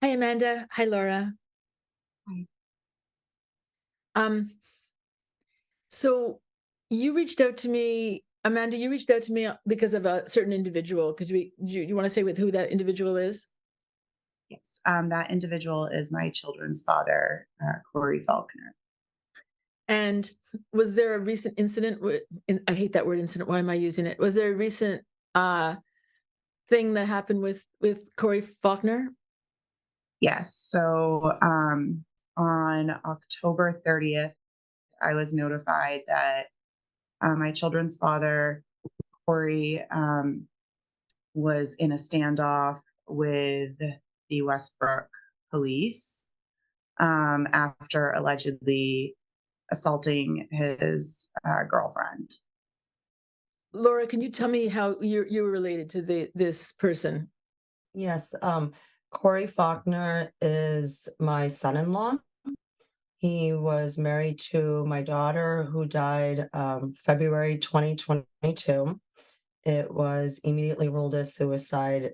Hi, Amanda. Hi, Laura. Right. Um, so you reached out to me, Amanda. You reached out to me because of a certain individual. Could you want to say with who that individual is? Yes, that individual is my children's father, Corey Faulkner. And was there a recent incident? I hate that word incident. Why am I using it? Was there a recent uh, thing that happened with Corey Faulkner? Yes, so on October 30th, I was notified that my children's father, Corey, was in a standoff with the Westbrook police after allegedly assaulting his girlfriend. Laura, can you tell me how you were related to this person? Yes, Corey Faulkner is my son-in-law. He was married to my daughter who died February 2022. It was immediately ruled as suicide.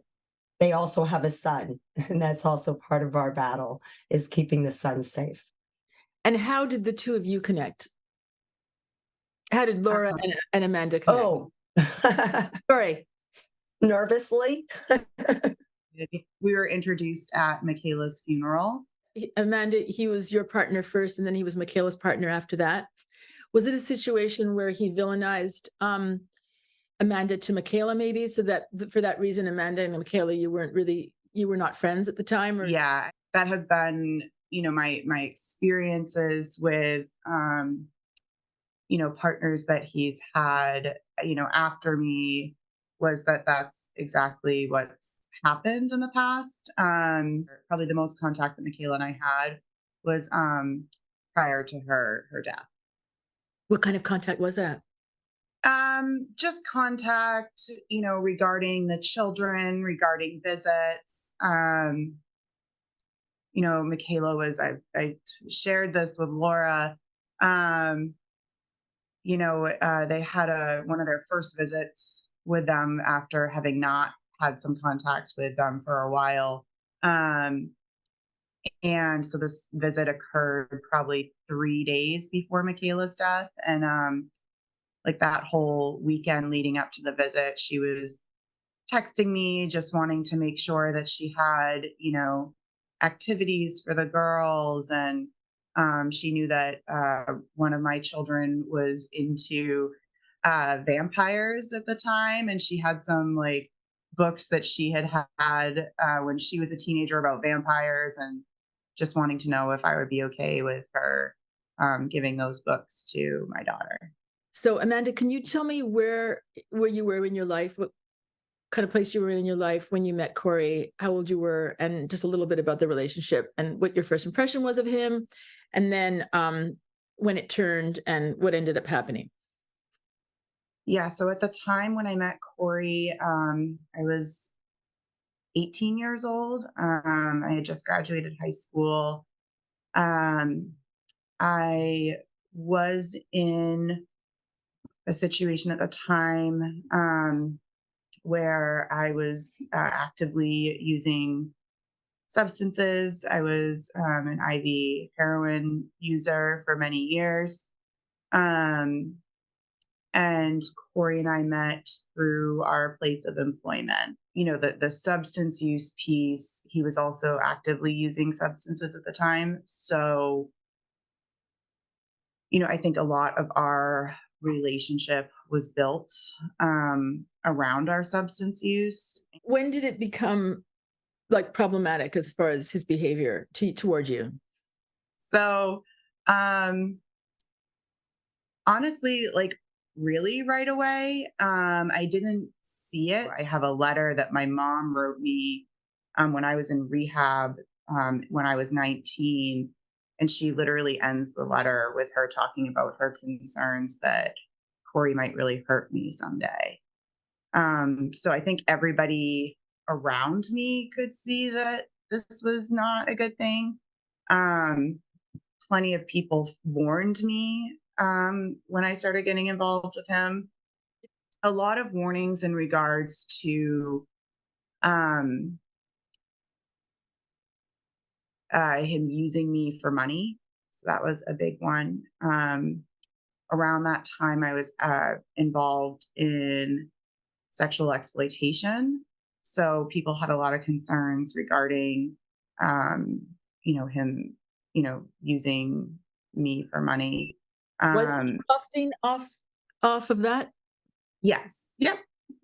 They also have a son, and that's also part of our battle is keeping the son safe. And how did the two of you connect? How did Laura Um, and Amanda connect? Oh, Sorry. nervously. we were introduced at Michaela's funeral. Amanda, he was your partner first, and then he was Michaela's partner after that. Was it a situation where he villainized Amanda to Michaela, maybe, so that for that reason, Amanda and Michaela, you were not friends at the time, or Yeah, that has been, my experiences with partners that he's had, after me was that that's exactly what's happened in the past. Probably the most contact that Michaela and I had was prior to her death. what kind of contact was that? Just contact, regarding the children, regarding visits. Michaela was I shared this with Laura. Um, they had a one of their first visits with them after having not had some contact with them for a while. Um, and so this visit occurred probably 3 days before Michaela's death. And like that whole weekend leading up to the visit, she was texting me, just wanting to make sure that she had, activities for the girls. And she knew that one of my children was into vampires at the time. And she had some like books that she had when she was a teenager about vampires and just wanting to know if I would be okay with her giving those books to my daughter. So, Amanda, can you tell me where you were in your life? What kind of place you were in your life when you met Corey? How old you were, and just a little bit about the relationship and what your first impression was of him, and then when it turned and what ended up happening. Yeah, so at the time when I met Corey, I was 18 years old. I had just graduated high school. Um, I was in a situation at the time where I was actively using substances. I was an IV heroin user for many years. Um, and Corey and I met through our place of employment. The substance use piece, he was also actively using substances at the time. So, I think a lot of our relationship was built around our substance use. When did it become like problematic as far as his behavior toward you? So, um, honestly, like really right away, I didn't see it. I have a letter that my mom wrote me when I was in rehab when I was 19. And she literally ends the letter with her talking about her concerns that Corey might really hurt me someday. So I think everybody around me could see that this was not a good thing. Um, Plenty of people warned me when I started getting involved with him. A lot of warnings in regards to um, him using me for money. So that was a big one. Around that time, I was involved in sexual exploitation. So people had a lot of concerns regarding, um, him, using me for money. Was he Um, profiting off of that? yes. Yep.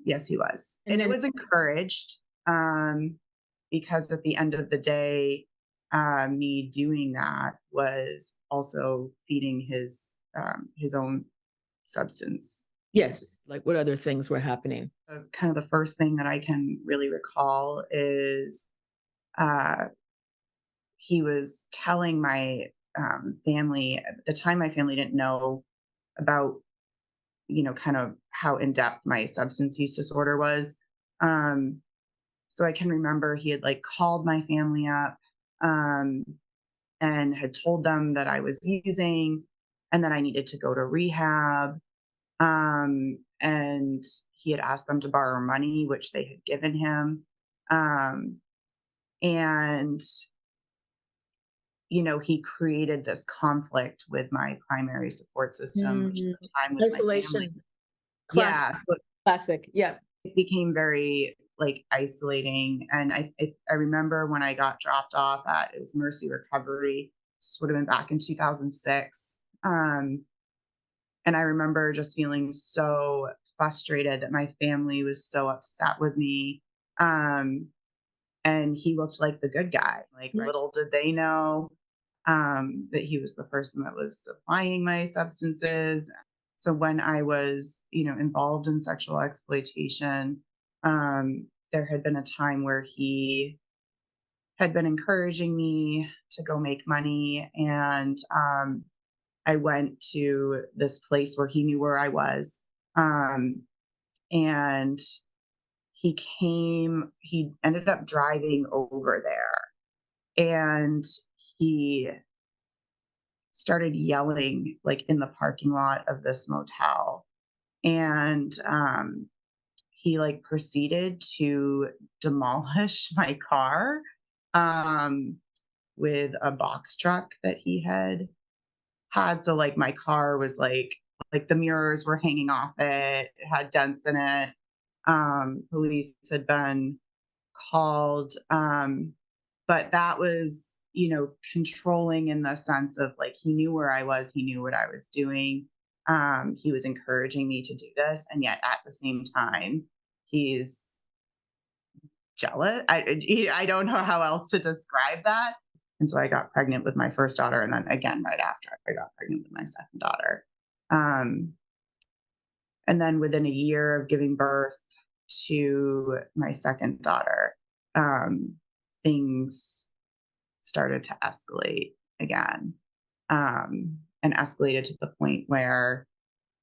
Yes, he was. And And it then was encouraged, because at the end of the day, me doing that was also feeding his own substance use. yes, like what other things were happening? Kind of the first thing that I can really recall is uh, he was telling my family at the time. My family didn't know about, kind of how in depth my substance use disorder was. Um, so I can remember he had like called my family up, um, and had told them that I was using and that I needed to go to rehab. And he had asked them to borrow money, which they had given him. Um, and, he created this conflict with my primary support system, which Mhm. at the time was my family. Isolation, classic, Yeah. So classic. Yeah. it became very like isolating. And I remember when I got dropped off at, it was Mercy Recovery. This would have been back in 2006. And I remember just feeling so frustrated that my family was so upset with me. Um, and he looked like the good guy. Like, Right. little did they know, that he was the person that was supplying my substances. So when I was, involved in sexual exploitation, there had been a time where he had been encouraging me to go make money. And I went to this place where he knew where I was. Um, and he ended up driving over there, and he started yelling like in the parking lot of this motel. And he like proceeded to demolish my car, um, with a box truck that he had. So like my car was like the mirrors were hanging off it. It had dents in it. Police had been called. But that was, controlling in the sense of like he knew where I was, he knew what I was doing. He was encouraging me to do this, and yet at the same time, he's jealous. I don't know how else to describe that. And so I got pregnant with my first daughter, and then again right after I got pregnant with my second daughter. Um, and then within a year of giving birth to my second daughter, um, things started to escalate again, and escalated to the point where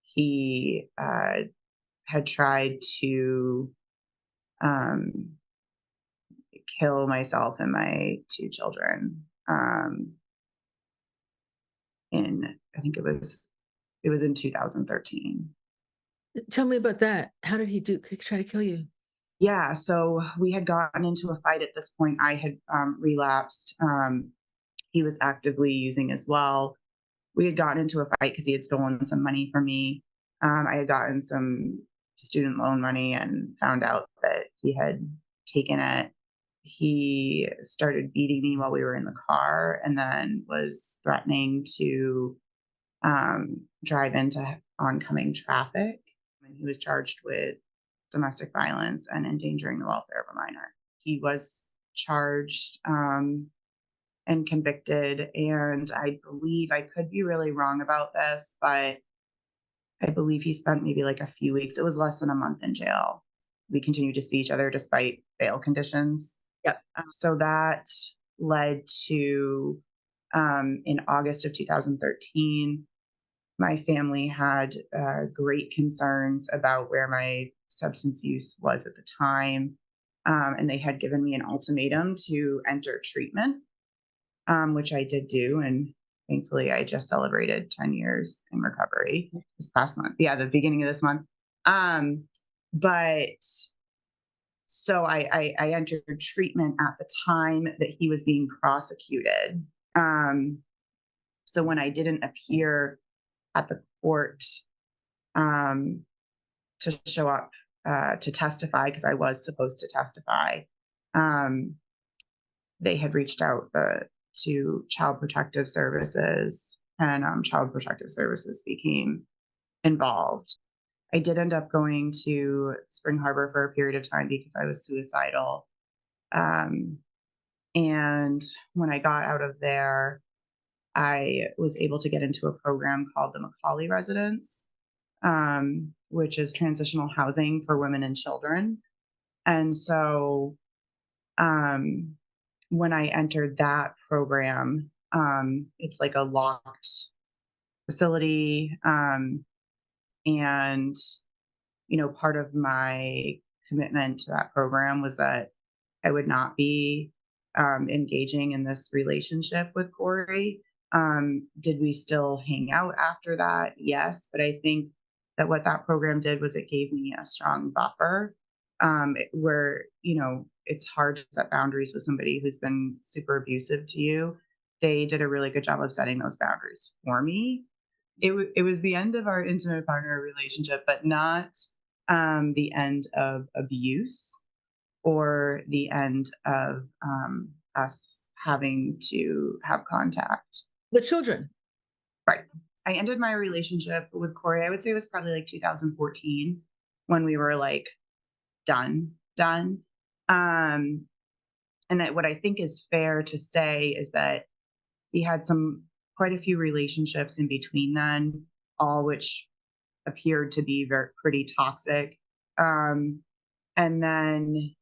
he had tried to um, kill myself and my two children. In I think it was in 2013. Tell me about that. How did he try to kill you? Yeah, so we had gotten into a fight at this point. I had relapsed. He was actively using as well. We had gotten into a fight because he had stolen some money from me. I had gotten some student loan money and found out that he had taken it. He started beating me while we were in the car, and then was threatening to drive into oncoming traffic. And he was charged with domestic violence and endangering the welfare of a minor. He was charged, and convicted. And I believe, I could be really wrong about this, but I believe he spent maybe like a few weeks. It was less than a month in jail. We continued to see each other despite bail conditions. Yep. So that led to, in August of 2013, my family had great concerns about where my substance use was at the time. And they had given me an ultimatum to enter treatment, which I did do. And thankfully, I just celebrated 10 years in recovery this past month. Yeah, the beginning of this month. But So I entered treatment at the time that he was being prosecuted. Um, so when I didn't appear at the court um, to show up to testify, because I was supposed to testify, um, they had reached out to Child Protective Services, and Child Protective Services became involved. I did end up going to Spring Harbor for a period of time because I was suicidal. Um, and when I got out of there, I was able to get into a program called the Macaulay Residence, which is transitional housing for women and children. And so um, when I entered that program, it's like a locked facility. And, part of my commitment to that program was that I would not be engaging in this relationship with Corey. Did we still hang out after that? Yes. But I think that what that program did was it gave me a strong buffer where, it's hard to set boundaries with somebody who's been super abusive to you. They did a really good job of setting those boundaries for me. It was the end of our intimate partner relationship, but not the end of abuse or the end of us having to have contact. The children. Right. I ended my relationship with Corey. I would say it was probably like 2014 when we were like done. And what I think is fair to say is that he had quite a few relationships in between then, all which appeared to be pretty toxic. And then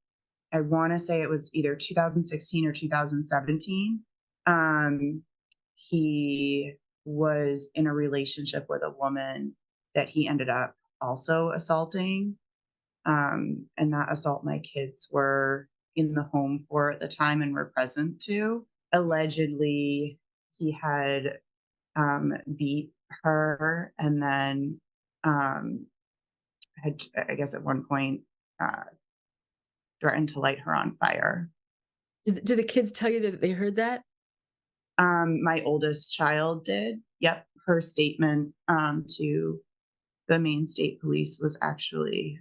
I want to say it was either 2016 or 2017. He was in a relationship with a woman that he ended up also assaulting. And that assault my kids were in the home for at the time and were present to. Allegedly, he had beat her and then had, I guess, at one point threatened to light her on fire. Did the kids tell you that they heard that? My oldest child did. Yep. Her statement to the Maine State Police was actually,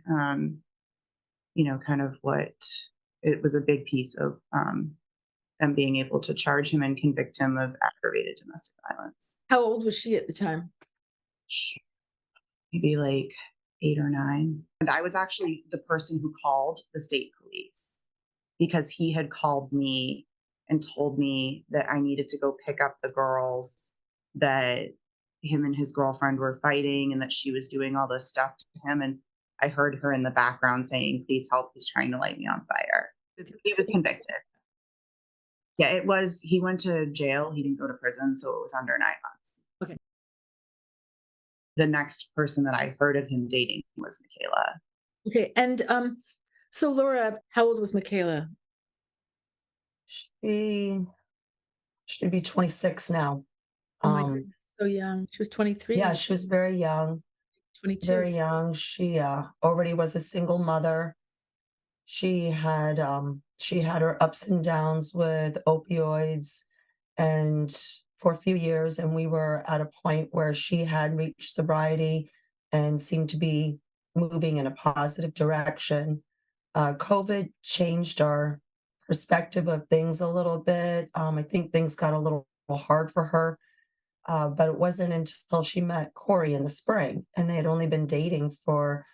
kind of what it was a big piece of them being able to charge him and convict him of aggravated domestic violence. How old was she at the time? Maybe like 8 or 9. And I was actually the person who called the state police because he had called me and told me that I needed to go pick up the girls, that him and his girlfriend were fighting and that she was doing all this stuff to him. And I heard her in the background saying, "Please help, he's trying to light me on fire." He was convicted. Yeah, he went to jail. He didn't go to prison, so it was under 9 months. Okay. The next person that I heard of him dating was Michaela. Okay. And so Laura, how old was Michaela? She should be 26 now. Oh my goodness, so young. She was 23. Yeah, she was very young. 22. Very young. She already was a single mother. She had her ups and downs with opioids and for a few years, and we were at a point where she had reached sobriety and seemed to be moving in a positive direction. COVID changed our perspective of things a little bit. I think things got a little hard for her. But it wasn't until she met Corey in the spring, and they had only been dating for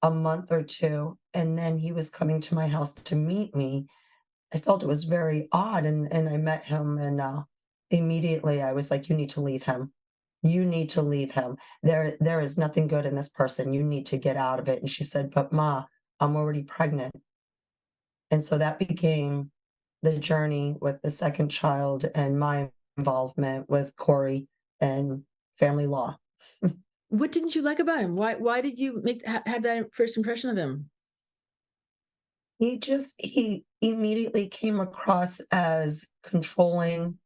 a month or two. And then he was coming to my house to meet me. I felt it was very odd. And I met him, and immediately I was like, "You need to leave him. You need to leave him. There is nothing good in this person. You need to get out of it." And she said, "But Ma, I'm already pregnant." And so that became the journey with the second child and my involvement with Corey and family law. What didn't you like about him? Why did you have that first impression of him? He immediately came across as controlling,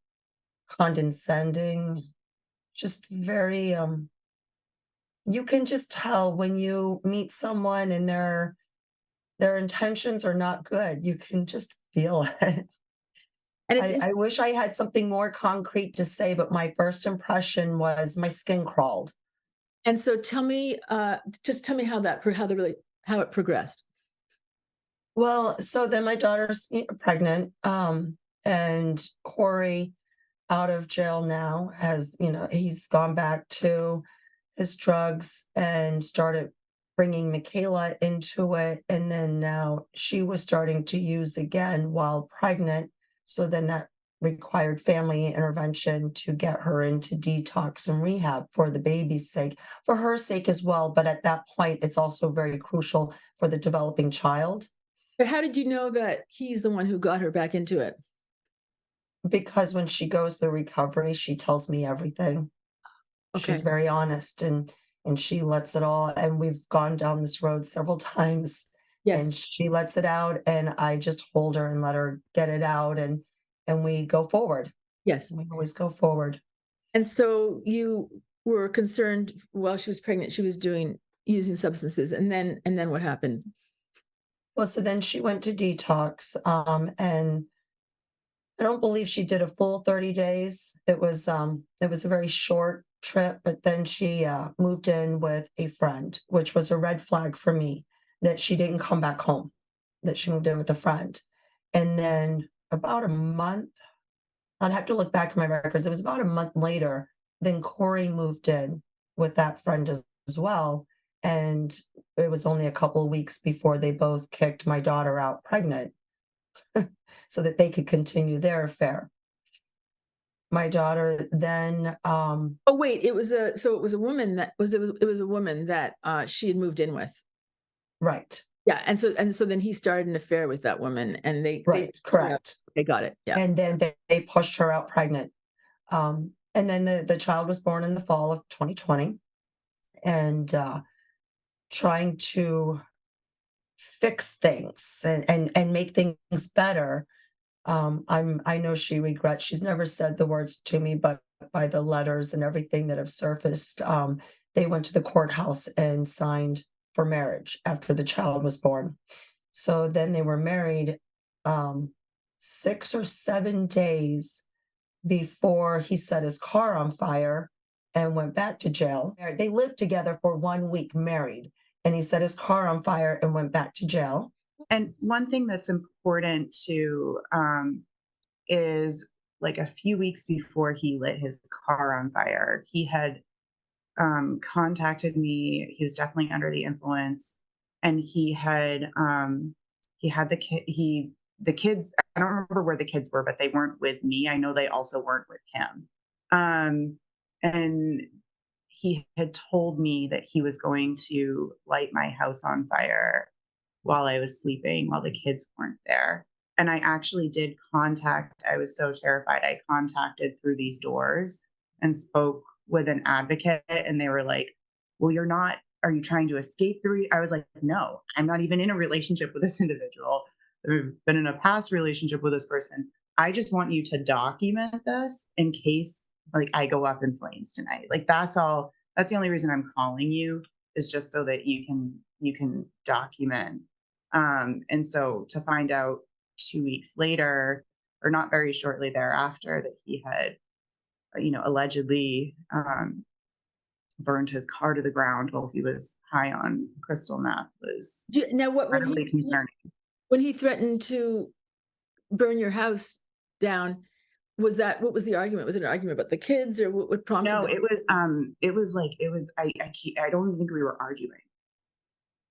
condescending, just very you can just tell when you meet someone and their intentions are not good. You can just feel it. And I wish I had something more concrete to say, but my first impression was my skin crawled. and so tell me, just tell me how how it progressed. Well, so then my daughter's pregnant, and Corey, out of jail now, has, he's gone back to his drugs and started bringing Michaela into it. And then now she was starting to use again while pregnant. So then that required family intervention to get her into detox and rehab for the baby's sake, for her sake as well. But at that point, it's also very crucial for the developing child. But how did you know that he's the one who got her back into it? Because when she goes through recovery, she tells me everything. She's Okay. very honest, and she lets it all, and we've gone down this road several times, and Yes. she lets it out, and I just hold her and let her get it out, and we go forward. Yes. We always go forward. And so you were concerned while she was pregnant, she was using substances, and then what happened? Well, so then she went to detox, and I don't believe she did a full 30 days. It was a very short trip, but then she moved in with a friend, which was a red flag for me that she didn't come back home, that she moved in with a friend. And then about a month, I'd have to look back at my records. It was about a month later, then Corey moved in with that friend as well. And it was only a couple of weeks before they both kicked my daughter out pregnant so that they could continue their affair. My daughter then, Oh, wait, it was a woman it was a woman that, she had moved in with. right, Yeah, and so then he started an affair with that woman, and they right, correct. they got it, yeah. And then they pushed her out pregnant. And then the child was born in the fall of 2020, and trying to fix things and make things better. I know she regrets. She's never said the words to me, but by the letters and everything that have surfaced, they went to the courthouse and signed for marriage after the child was born. So then they were married 6 or 7 days before he set his car on fire and went back to jail. They lived together for 1 week married, and he set his car on fire and went back to jail. And one thing that's important to is like a few weeks before he lit his car on fire, he had contacted me. He was definitely under the influence, and he had the kids. I don't remember where the kids were, but they weren't with me. I know they also weren't with him. And he had told me that he was going to light my house on fire while I was sleeping, while the kids weren't there. And I actually did contact, I was so terrified. I contacted through these doors and spoke with an advocate, and they were like, well, are you trying to escape I was like, no, I'm not even in a relationship with this individual. I've been in a past relationship with this person. I just want you to document this in case like I go up in flames tonight. Like that's all. That's the only reason I'm calling you, is just so that you can document. And so to find out 2 weeks later, or not very shortly thereafter, that he had, allegedly burned his car to the ground while he was high on crystal meth was Now what incredibly concerning. when he threatened to burn your house down, what was the argument? Was it an argument about the kids, or what prompted No, that? I don't even think we were arguing.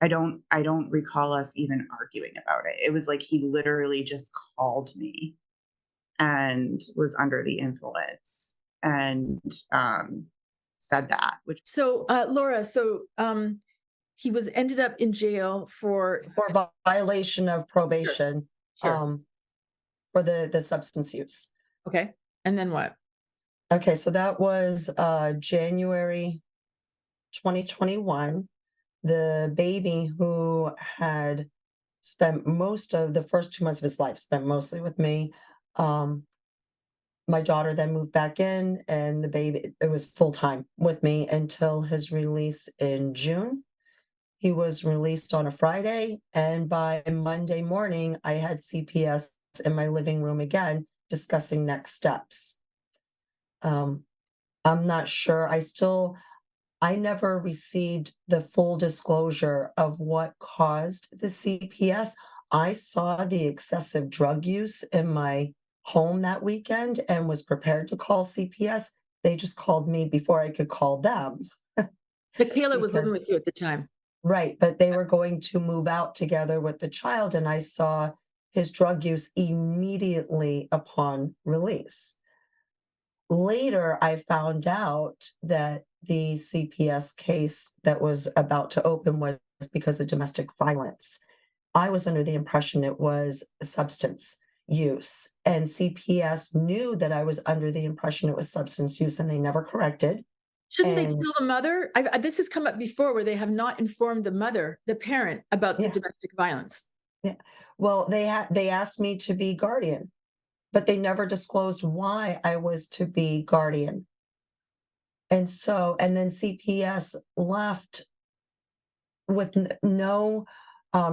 I don't recall us even arguing about it. It was like he literally just called me and was under the influence and said that, which So, Laura, he was ended up in jail for For violation of sure, probation, sure. for the substance use. Okay. And then what? Okay, so that was January 2021. The baby, who had spent most of the first 2 months of his life spent mostly with me. Um, my daughter then moved back in, and the baby, it was full time with me until his release in June. He was released on a Friday, and by Monday morning, I had CPS in my living room again discussing next steps. Um, I'm not sure. I never received the full disclosure of what caused the CPS. I saw the excessive drug use in my home that weekend and was prepared to call CPS. They just called me before I could call them Michaela was living because, with you at the time. right, but they were going to move out together with the child, and I saw his drug use immediately upon release. Later, I found out that the CPS case that was about to open was because of domestic violence. I was under the impression it was substance use, and CPS knew that I was under the impression it was substance use, and they never corrected. Shouldn't they And tell the mother? This has come up before where they have not informed the mother, the parent, about the yeah, domestic violence. yeah. Well, they asked me to be guardian, but they never disclosed why I was to be guardian. And then CPS left with no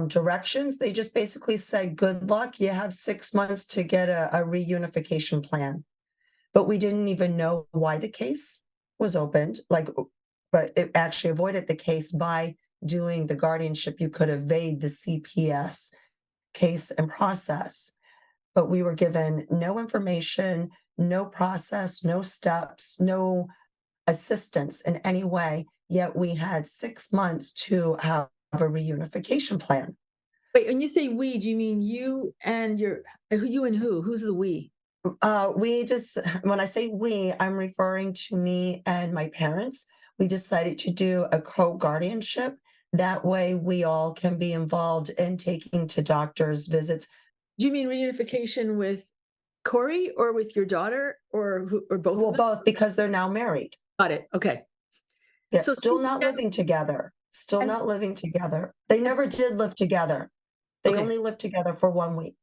directions. They just basically said, good luck. You have 6 months to get a reunification plan. But we didn't even know why the case was opened. But it actually avoided the case by doing the guardianship. You could evade the CPS case and process. But we were given no information, no process, no steps, no assistance in any way, yet we had 6 months to have a reunification plan. Wait, when you say we, do you mean you and you and who? Who's the we? We just, when I say we, I'm referring to me and my parents. We decided to do a co-guardianship. That way we all can be involved in taking to doctors' visits. Do you mean reunification with Corey or with your daughter or who, or both of Well, them? both because they're now married. Got it. Okay. They're So still not CPS living together. Still and not living together. They never did live together. They okay. only lived together for 1 week.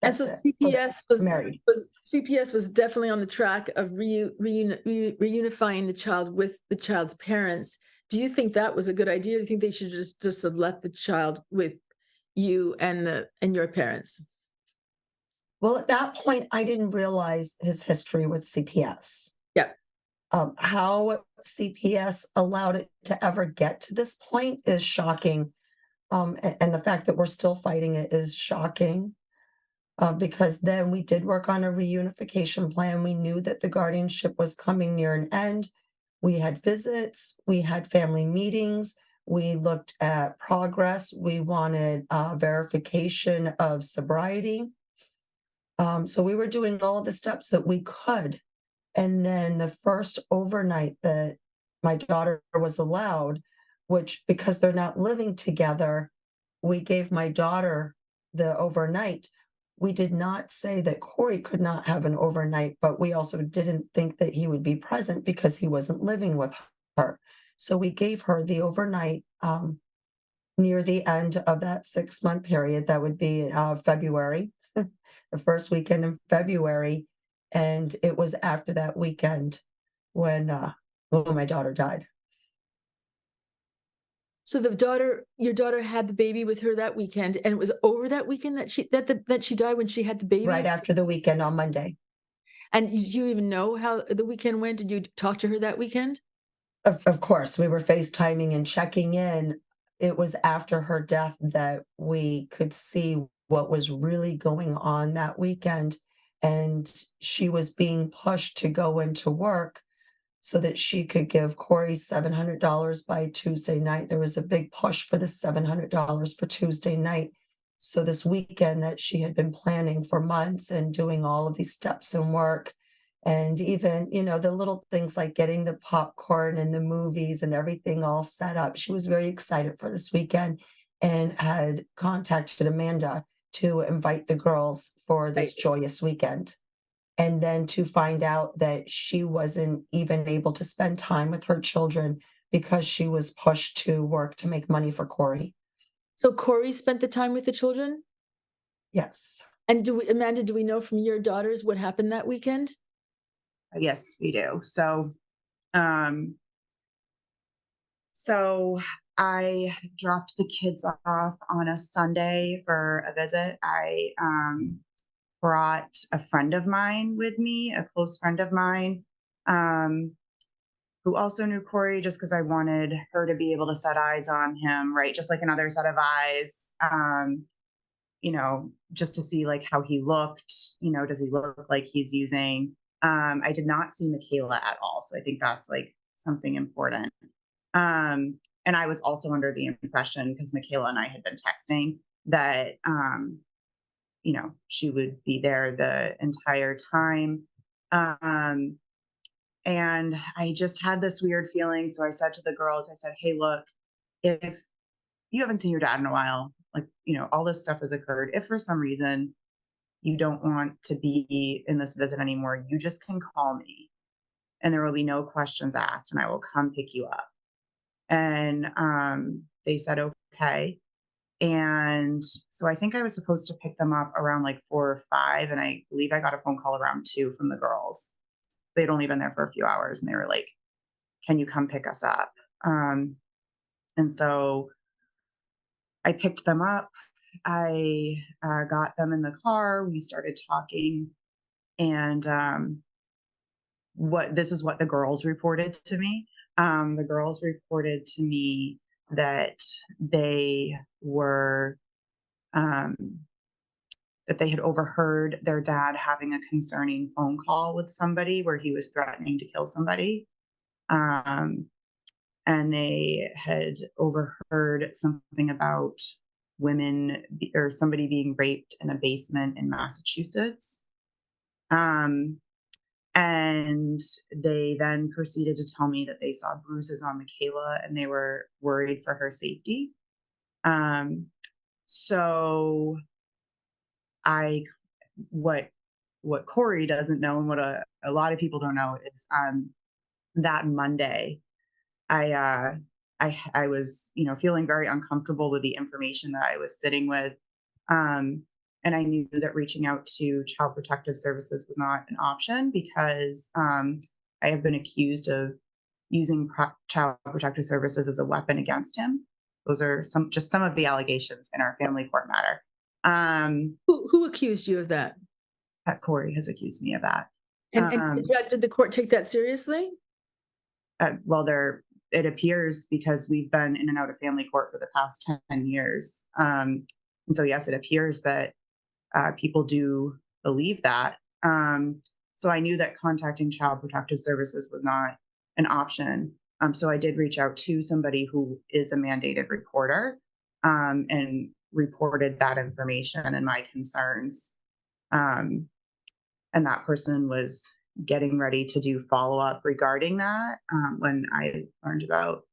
And so That's it. So they're married. CPS was definitely on the track of reunifying the child with the child's parents. Do you think that was a good idea? Or do you think they should just have left the child with you and your parents? Well, at that point, I didn't realize his history with CPS. Yeah. How CPS allowed it to ever get to this point is shocking. And the fact that we're still fighting it is shocking. Because then we did work on a reunification plan. We knew that the guardianship was coming near an end. We had visits, we had family meetings, we looked at progress, we wanted verification of sobriety. So we were doing all of the steps that we could. And then the first overnight that my daughter was allowed, which because they're not living together, we gave my daughter the overnight. We did not say that Corey could not have an overnight, but we also didn't think that he would be present because he wasn't living with her. So we gave her the overnight near the end of that 6 month period. That would be February, the first weekend in February. And it was after that weekend when my daughter died. So your daughter had the baby with her that weekend, and it was over that weekend that she died when she had the Right baby. after the weekend on Monday. And did you even know how the weekend went? Did you talk to her that weekend? Of course, we were FaceTiming and checking in. It was after her death that we could see what was really going on that weekend. And she was being pushed to go into work so that she could give Corey $700 by Tuesday night. There was a big push for the $700 for Tuesday night. So this weekend that she had been planning for months and doing all of these steps and work, and even, the little things like getting the popcorn and the movies and everything all set up. She was very excited for this weekend and had contacted Amanda to invite the girls for Right. this joyous weekend. And then to find out that she wasn't even able to spend time with her children because she was pushed to work to make money for Corey. So Corey spent the time with the children? Yes. And Amanda, do we know from your daughters what happened that weekend? Yes, we do. So, um, so I dropped the kids off on a Sunday for a visit. I brought a friend of mine with me, a close friend of mine, um, who also knew Corey, just because I wanted her to be able to set eyes on him, right? Just like another set of eyes, just to see like how he looked, does he look like he's using? I did not see Michaela at all. So I think that's like something important. And I was also under the impression, because Michaela and I had been texting, that she would be there the entire time. Um, and I just had this weird feeling. So I said to the girls, I said, hey, look, if you haven't seen your dad in a while, like, all this stuff has occurred. If for some reason you don't want to be in this visit anymore, you just can call me and there will be no questions asked and I will come pick you up. And they said, okay. And so I think I was supposed to pick them up around like 4 or 5. And I believe I got a phone call around 2 from the girls. They'd only been there for a few hours and they were like, can you come pick us up? And so I picked them up. I got them in the car. We started talking. And this is what the girls reported to me. The girls reported to me that they were um, that they had overheard their dad having a concerning phone call with somebody where he was threatening to kill somebody. And they had overheard something about or somebody being raped in a basement in Massachusetts. And they then proceeded to tell me that they saw bruises on Michaela and they were worried for her safety. So I, what Corey doesn't know and what a lot of people don't know is that Monday, I was, feeling very uncomfortable with the information that I was sitting with. And I knew that reaching out to Child Protective Services was not an option because I have been accused of using Child Protective Services as a weapon against him. Those are some of the allegations in our family court matter. Who accused you of that? That Corey has accused me of that. And did the court take that seriously? Well, it appears, because we've been in and out of family court for the past 10 years. And so, yes, it appears that people do believe that. So I knew that contacting Child Protective Services was not an option. So I did reach out to somebody who is a mandated reporter and reported that information and my concerns. And that person was getting ready to do follow-up regarding that when I learned about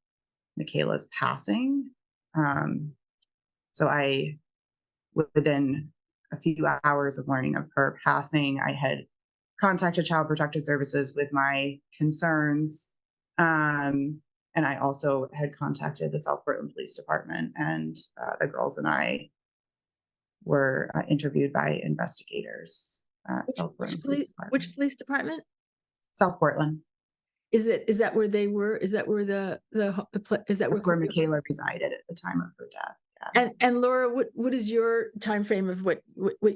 Michaela's passing. So within a few hours of learning of her passing, I had contacted Child Protective Services with my concerns. And I also had contacted the South Portland Police Department, and the girls and I were interviewed by investigators at South Portland Police Department. Which police department? South Portland. Is that where they were? Is that where That's where Michaela resided at the time of her death. Yeah. And Laura, what is your time frame of what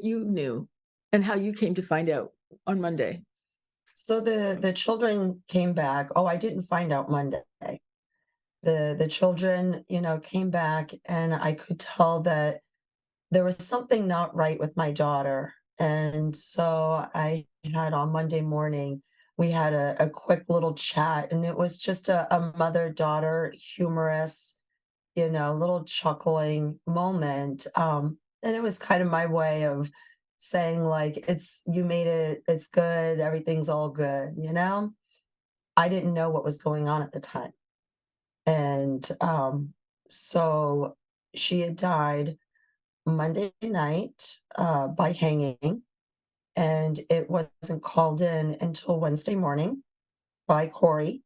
you knew and how you came to find out on Monday? So the children came back. Oh, I didn't find out Monday. The children, came back, and I could tell that there was something not right with my daughter. And so I had on Monday morning, we had a quick little chat, and it was just a mother-daughter humorous, little chuckling moment. And it was kind of my way of saying, like, you made it, it's good, everything's all good, I didn't know what was going on at the time. And so she had died Monday night by hanging, and it wasn't called in until Wednesday morning by Corey.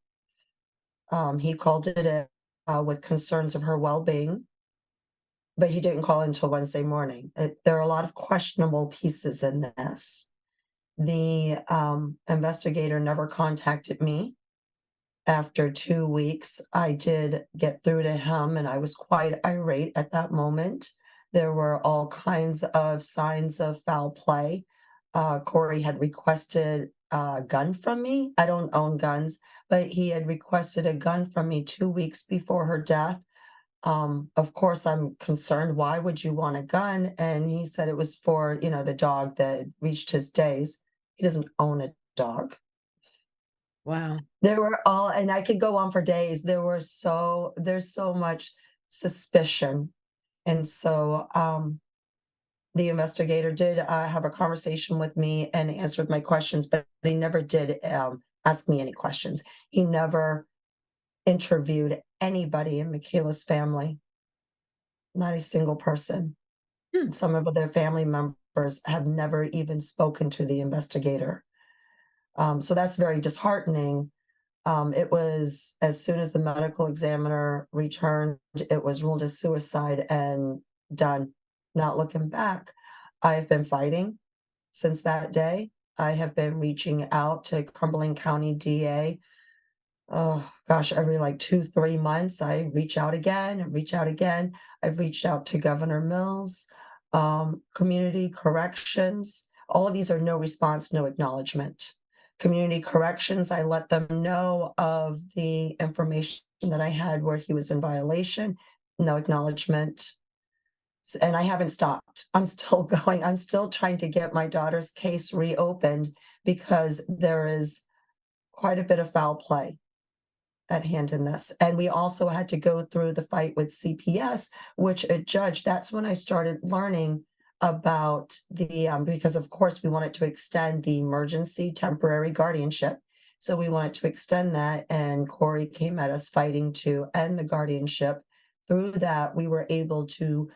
He called it in with concerns of her well-being, but he didn't call until Wednesday morning. There are a lot of questionable pieces in this. The investigator never contacted me. After 2 weeks, I did get through to him, and I was quite irate at that moment. There were all kinds of signs of foul play. Corey had requested a gun from me. I don't own guns, but he had requested a gun from me 2 weeks before her death. Of course, I'm concerned. Why would you want a gun? And he said it was for, the dog that reached his days. He doesn't own a dog. Wow. There were all, and I could go on for days. There's so much suspicion. And so, the investigator did have a conversation with me and answered my questions, but he never did ask me any questions. He never interviewed anybody in Michaela's family, not a single person. Hmm. Some of their family members have never even spoken to the investigator. So that's very disheartening. It was as soon as the medical examiner returned, it was ruled as suicide and done. Not looking back. I've been fighting since that day. I have been reaching out to Cumberland County DA. Oh gosh, every like 2, 3 months, I reach out again and reach out again. I've reached out to Governor Mills, community corrections. All of these are no response, no acknowledgement. Community corrections, I let them know of the information that I had where he was in violation, no acknowledgement. And I haven't stopped. I'm still going. I'm still trying to get my daughter's case reopened because there is quite a bit of foul play at hand in this. And we also had to go through the fight with CPS, which a judge, that's when I started learning about because of course we wanted to extend the emergency temporary guardianship. So we wanted to extend that, and Corey came at us fighting to end the guardianship. Through that, we were able to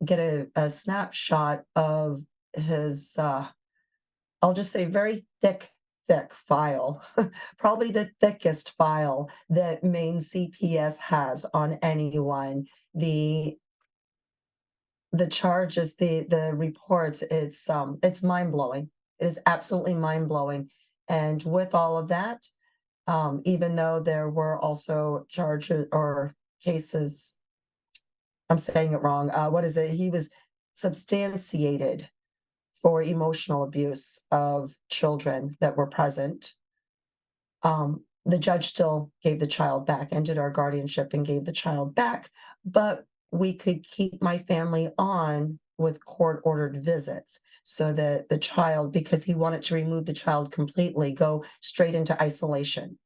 get a snapshot of his, I'll just say very thick file, probably the thickest file that Maine CPS has on anyone. The charges, the reports, it's mind-blowing. It is absolutely mind-blowing. And with all of that, even though there were also charges or cases, I'm saying it wrong. What is it? He was substantiated for emotional abuse of children that were present. The judge still gave the child back, ended our guardianship and gave the child back, but we could keep my family on with court-ordered visits so that the child, because he wanted to remove the child completely, go straight into isolation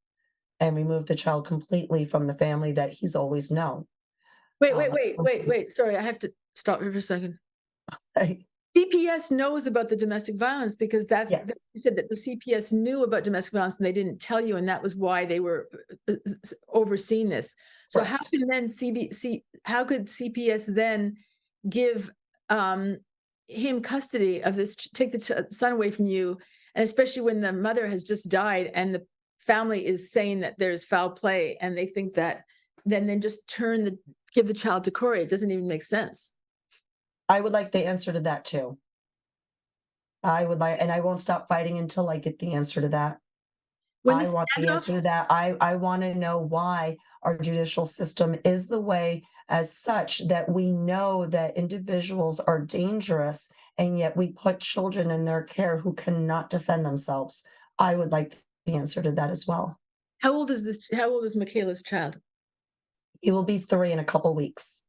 and remove the child completely from the family that he's always known. Wait. Sorry, I have to stop here for a second. Right. CPS knows about the domestic violence because Yes. you said that the CPS knew about domestic violence and they didn't tell you, and that was why they were overseeing this. So how Correct. can then how could CPS then give him custody of this, take the son away from you, and especially when the mother has just died and the family is saying that there's foul play and they think that then just give the child to Corey? It doesn't even make sense. I would like the answer to that too. I would like, and I won't stop fighting until I get the answer to that. When the I want the answer standoff, to that. I want to know why our judicial system is the way as such that we know that individuals are dangerous, and yet we put children in their care who cannot defend themselves. I would like the answer to that as well. how old is Michaela's child? He will be 3 in a couple weeks.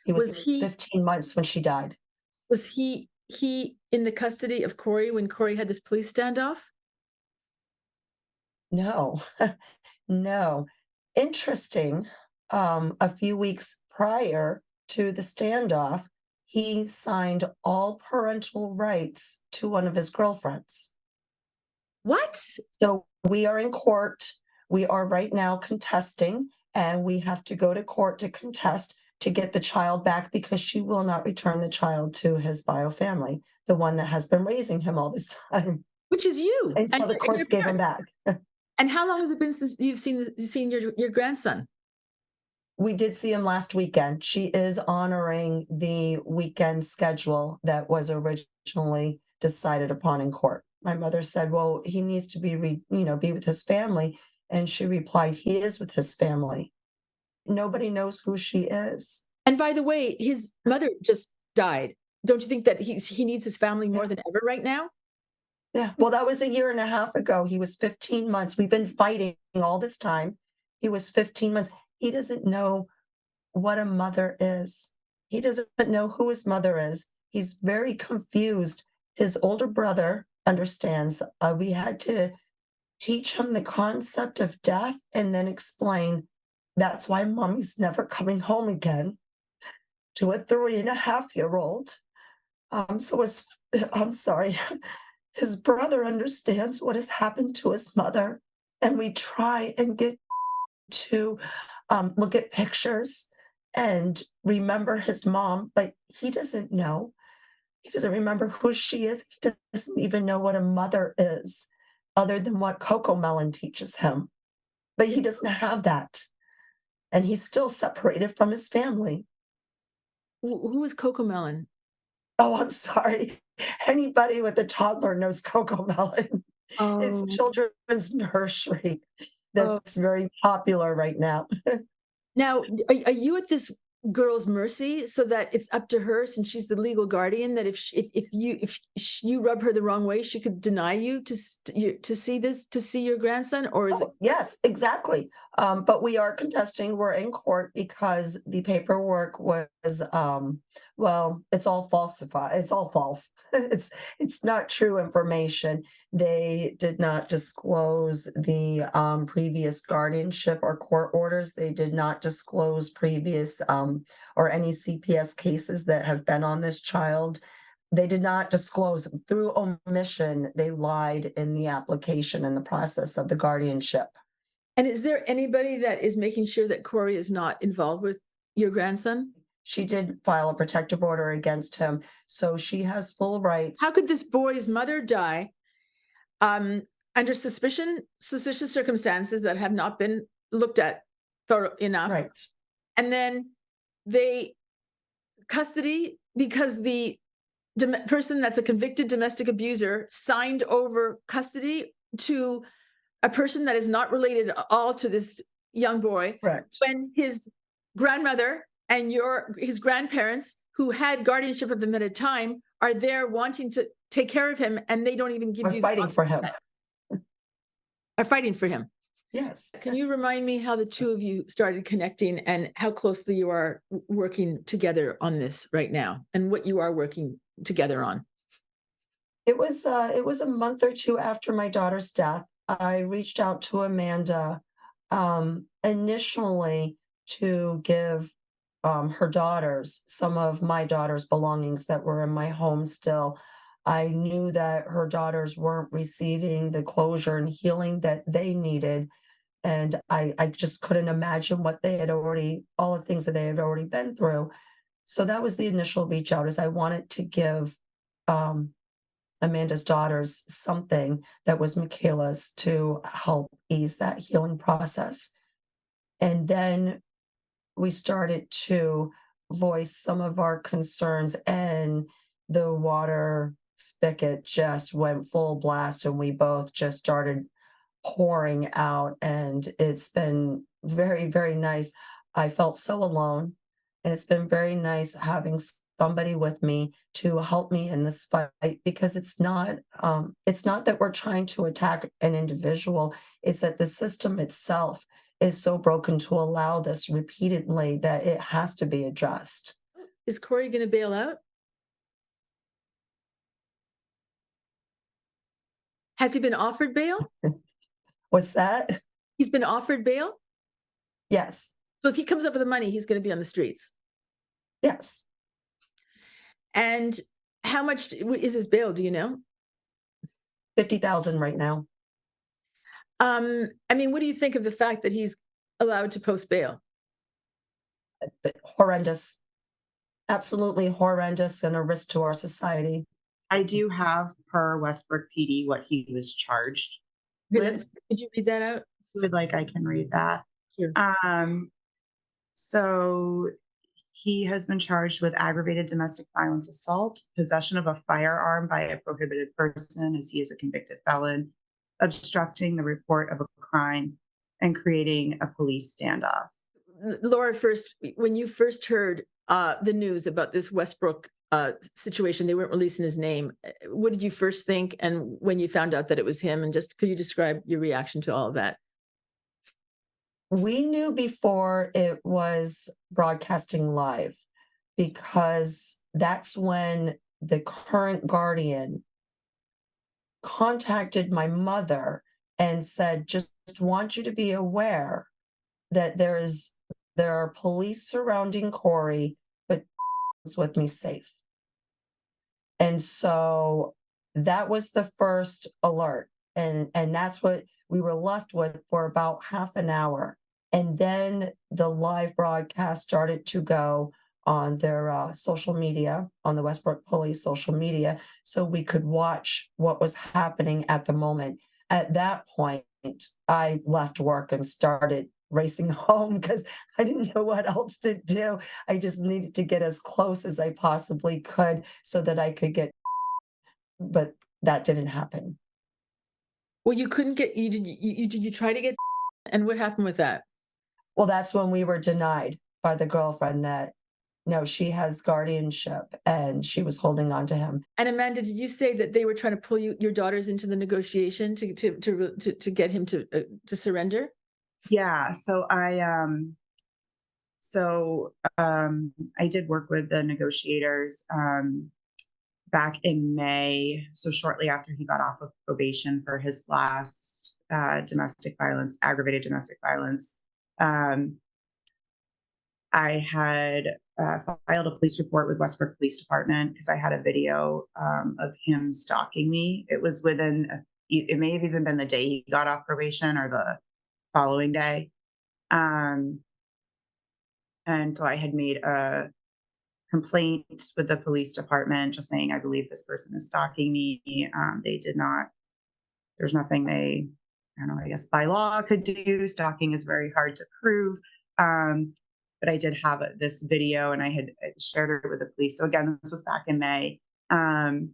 He was Was he 15 months when she died. was he in the custody of Corey when Corey had this police standoff? No, no. Interesting. A few weeks prior to the standoff, he signed all parental rights to one of his girlfriends. What? So we are in court. We are right now contesting, and we have to go to court to contest to get the child back because she will not return the child to his bio family, the one that has been raising him all this time, Which is you until the and your courts gave him parents. back. And how long has it been since you've seen your grandson? We did see him last weekend. She is honoring the weekend schedule that was originally decided upon in court. My mother said, well, he needs to be with his family. And she replied, he is with his family. Nobody knows who she is. And by the way, his mother just died. Don't you think that he needs his family more Yeah. than ever right now? Yeah. Well, that was a year and a half ago. He was 15 months. We've been fighting all this time. He was 15 months. He doesn't know what a mother is. He doesn't know who his mother is. He's very confused. His older brother understands. We had to teach him the concept of death and then explain that's why mommy's never coming home again to a 3.5-year-old. So his, I'm sorry, his brother understands what has happened to his mother. And we try and get to look at pictures and remember his mom, but he doesn't know. He doesn't remember who she is. He doesn't even know what a mother is, other than what Coco Melon teaches him. But he doesn't have that. And he's still separated from his family. Who is Coco Melon? Oh, I'm sorry. Anybody with a toddler knows Coco Melon. It's Oh, children's nursery oh. that's very popular right now. Now, are you at this girl's mercy so that it's up to her, since she's the legal guardian, that if you rub her the wrong way, she could deny you to see your grandson, or is it? Oh, yes, exactly. But we are contesting. We're in court because the paperwork was, well, it's all falsified. It's all false. It's not true information. They did not disclose the previous guardianship or court orders. They did not disclose previous or any CPS cases that have been on this child. They did not disclose through omission. They lied in the application and the process of the guardianship. And is there anybody that is making sure that Corey is not involved with your grandson? She did file a protective order against him, so she has full rights. How could this boy's mother die under suspicious circumstances that have not been looked at thorough enough? Right. And then they custody because the person that's a convicted domestic abuser signed over custody to a person that is not related at all to this young boy, Correct. when his grandmother and his grandparents, who had guardianship of him at a time, are there wanting to take care of him, and they don't even give We're you fighting for him. are fighting for him. Yes. Can you remind me how the two of you started connecting and how closely you are working together on this right now, and what you are working together on? It was a month or two after my daughter's death. I reached out to Amanda initially to give her daughters some of my daughter's belongings that were in my home still. I knew that her daughters weren't receiving the closure and healing that they needed. And I just couldn't imagine what they had already, all the things that they had already been through. So that was the initial reach out, is I wanted to give Amanda's daughters something that was Michaela's to help ease that healing process. And then we started to voice some of our concerns, and the water spigot just went full blast, and we both just started pouring out. And it's been very, very nice. I felt so alone, and it's been very nice having somebody with me to help me in this fight, because it's not that we're trying to attack an individual. It's that the system itself is so broken to allow this repeatedly that it has to be addressed. Is Corey going to bail out? Has he been offered bail? What's that? He's been offered bail? Yes. So if he comes up with the money, he's going to be on the streets. Yes. And how much is his bail? Do you know? 50,000 right now. I mean, what do you think of the fact that he's allowed to post bail? Horrendous. Absolutely horrendous, and a risk to our society. I do have, per Westbrook PD, what he was charged with. Could you read that out? If you would like, I can read that. Sure. So he has been charged with aggravated domestic violence assault, possession of a firearm by a prohibited person, as he is a convicted felon, obstructing the report of a crime, and creating a police standoff. Laura, first, when you first heard the news about this Westbrook situation, they weren't releasing his name. What did you first think? And when you found out that it was him, and just could you describe your reaction to all of that? We knew before it was broadcasting live because that's when the current guardian contacted my mother and said, just want you to be aware that there are police surrounding Corey, but is with me safe. And so that was the first alert. And that's what we were left with for about half an hour. And then the live broadcast started to go on their social media, on the Westbrook Police social media, so we could watch what was happening at the moment. At that point, I left work and started racing home because I didn't know what else to do. I just needed to get as close as I possibly could so that I could get, but that didn't happen. Well, you couldn't get you did you try to get, and what happened with that? Well, that's when we were denied by the girlfriend that no, she has guardianship and she was holding on to him. And Amanda, did you say that they were trying to pull your daughters into the negotiation to get him to surrender? Yeah. I did work with the negotiators back in May. So shortly after he got off of probation for his last domestic violence, aggravated domestic violence. I had filed a police report with Westbrook Police Department because I had a video of him stalking me. It was it may have even been the day he got off probation or the following day. And so I had made a complaint with the police department just saying, I believe this person is stalking me. They did not, there's nothing I don't know, I guess by law could do. Stalking is very hard to prove. But I did have this video and I shared it with the police. So again, this was back in May. And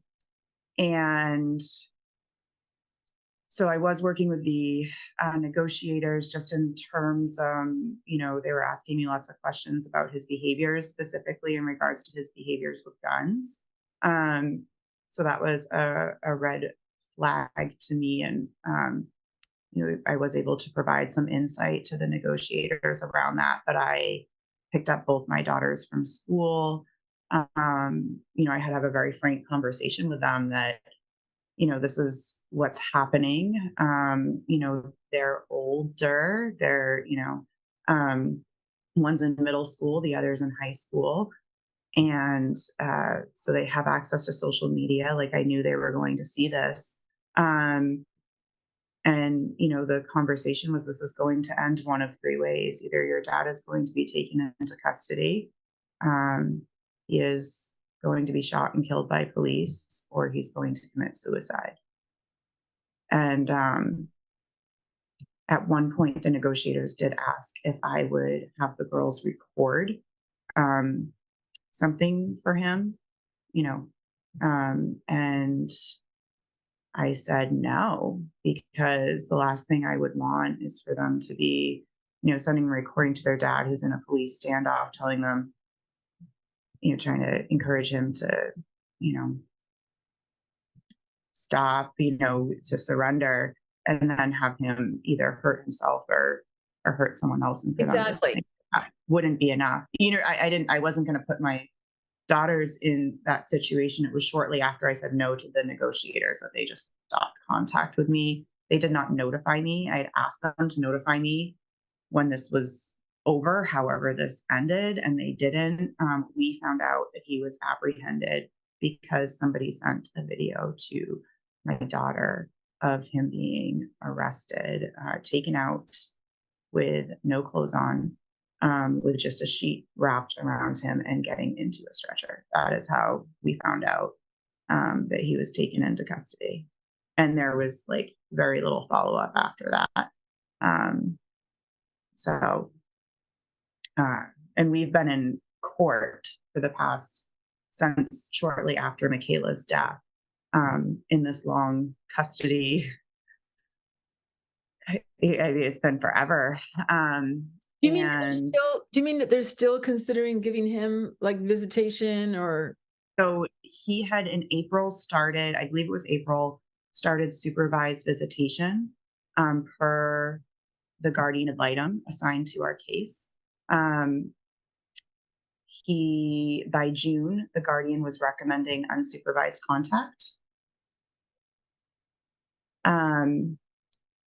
so I was working with the negotiators just in terms, they were asking me lots of questions about his behaviors, specifically in regards to his behaviors with guns. So that was a red flag to me. And, I was able to provide some insight to the negotiators around that, but I picked up both my daughters from school. I had to have a very frank conversation with them that, this is what's happening. They're older. One's in middle school, the other's in high school. And so they have access to social media. Like I knew they were going to see this. And, the conversation was, this is going to end one of three ways. Either your dad is going to be taken into custody. He is going to be shot and killed by police, or he's going to commit suicide. And at one point, the negotiators did ask if I would have the girls record something for him, and I said no, because the last thing I would want is for them to be, sending a recording to their dad who's in a police standoff, telling them, trying to encourage him to, stop, to surrender, and then have him either hurt himself or hurt someone else. And for them to think that wouldn't be enough. I wasn't going to put my daughters in that situation. It was shortly after I said no to the negotiators that they just stopped contact with me. They did not notify me. I had asked them to notify me when this was over, however this ended, and they didn't. We found out that he was apprehended because somebody sent a video to my daughter of him being arrested, taken out with no clothes on, with just a sheet wrapped around him and getting into a stretcher. That is how we found out that he was taken into custody. And there was like very little follow-up after that. And we've been in court for the past, since shortly after Michaela's death, in this long custody It's been forever. Do you mean that And they're still considering giving him, like, visitation or so he had in April started, I believe it was April, started supervised visitation per the guardian ad litem assigned to our case. Um, by June, the guardian was recommending unsupervised contact.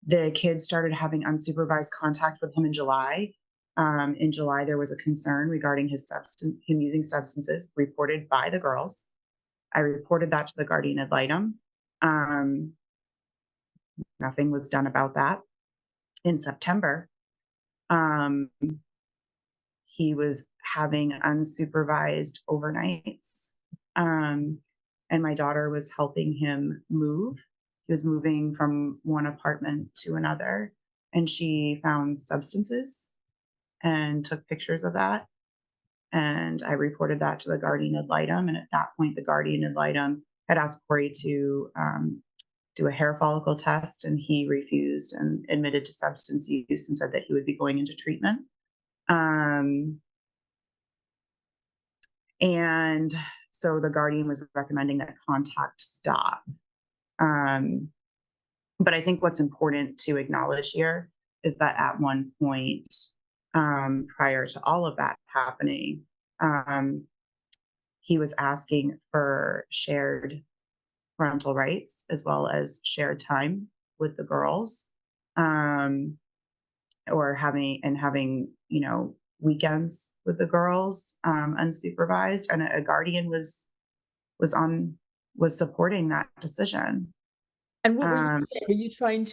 The kids started having unsupervised contact with him in July. In July, there was a concern regarding him using substances reported by the girls. I reported that to the guardian ad litem. Um, Nothing was done about that. In September, um, he was having unsupervised overnights. And my daughter was helping him move. He was moving from one apartment to another, and she found substances and took pictures of that. And I reported that to the guardian ad litem. And at that point, the guardian ad litem had asked Corey to do a hair follicle test, and he refused and admitted to substance use and said that he would be going into treatment. And so the guardian was recommending that contact stop. But I think what's important to acknowledge here is that at one point, prior to all of that happening, he was asking for shared parental rights as well as shared time with the girls, or having weekends with the girls, unsupervised, and a guardian was supporting that decision. and what were you Um, saying? Were you trying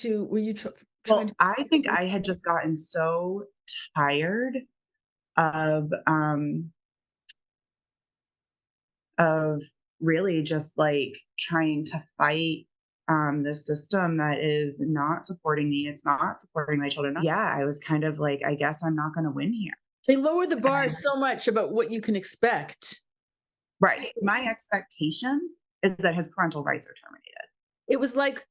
well, to I think I had just gotten so tired of of really just like trying to fight the system that is not supporting me. It's not supporting my children. Yeah, I was kind of like, I guess I'm not going to win here. they lower the bar And so much about what you can expect. right, my expectation is that his parental rights are terminated. It was like